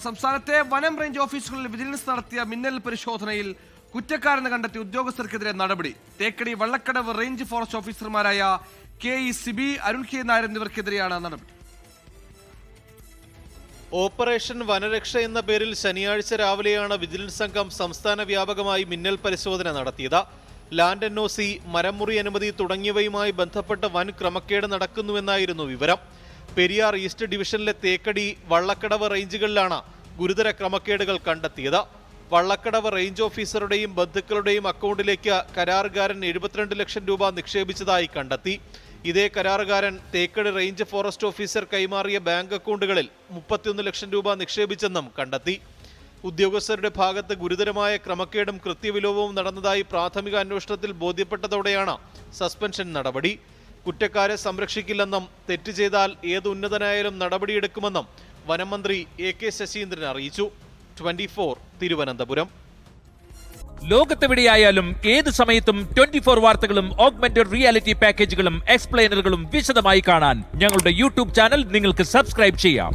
സംസ്ഥാനത്തെ വനം റേഞ്ച് ഓഫീസുകളിൽ വിജിലൻസ് നടത്തിയ മിന്നൽ പരിശോധനയിൽ കുറ്റക്കാരെന്ന് കണ്ടെത്തിയ ഉദ്യോഗസ്ഥർക്കെതിരെ നടപടി. തേക്കടി വള്ളക്കടവ് റേഞ്ച് ഫോറസ്റ്റ് ഓഫീസർമാരായ KE സിബി, അരുൺ K നായർ എന്നിവർക്കെതിരെയാണ് നടപടി. ഓപ്പറേഷൻ വനരക്ഷ എന്ന പേരിൽ ശനിയാഴ്ച രാവിലെയാണ് വിജിലൻസ് സംഘം സംസ്ഥാന വ്യാപകമായി മിന്നൽ പരിശോധന നടത്തിയത്. ലാൻഡ് NOC, മരം മുറി അനുമതി തുടങ്ങിയവയുമായി ബന്ധപ്പെട്ട് വൻ ക്രമക്കേട് നടക്കുന്നുവെന്നായിരുന്നു വിവരം. പെരിയാർ ഈസ്റ്റ് ഡിവിഷനിലെ തേക്കടി, വള്ളക്കടവ് റേഞ്ചുകളിലാണ് ഗുരുതര ക്രമക്കേടുകൾ കണ്ടെത്തിയത്. വള്ളക്കടവ് റേഞ്ച് ഓഫീസറുടെയും ബന്ധുക്കളുടെയും അക്കൗണ്ടിലേക്ക് കരാറുകാരൻ 72 ലക്ഷം രൂപ നിക്ഷേപിച്ചതായി കണ്ടെത്തി. ഇതേ കരാറുകാരൻ തേക്കടി റേഞ്ച് ഫോറസ്റ്റ് ഓഫീസർ കൈമാറിയ ബാങ്ക് അക്കൗണ്ടുകളിൽ 31 ലക്ഷം രൂപ നിക്ഷേപിച്ചെന്നും കണ്ടെത്തി. ഉദ്യോഗസ്ഥരുടെ ഭാഗത്ത് ഗുരുതരമായ ക്രമക്കേടും കൃത്യവിലോപവും നടന്നതായി പ്രാഥമിക അന്വേഷണത്തിൽ ബോധ്യപ്പെട്ടതോടെയാണ് സസ്പെൻഷൻ നടപടി. കുറ്റക്കാരെ സംരക്ഷിക്കില്ലെന്നും തെറ്റ് ചെയ്താൽ ഏത് ഉന്നതനായാലും നടപടിയെടുക്കുമെന്നും വനമന്ത്രി AK ശശീന്ദ്രൻ അറിയിച്ചു. 24 തിരുവനന്തപുരം. ലോകത്തെവിടെയായാലും ഏത് സമയത്തും 24 വാർത്തകളും ഓഗ്മെന്റഡ് റിയാലിറ്റി പാക്കേജുകളും എക്സ്പ്ലെയിനറുകളും വിശദമായി കാണാൻ ഞങ്ങളുടെ YouTube ചാനൽ നിങ്ങൾക്ക് സബ്സ്ക്രൈബ് ചെയ്യാം.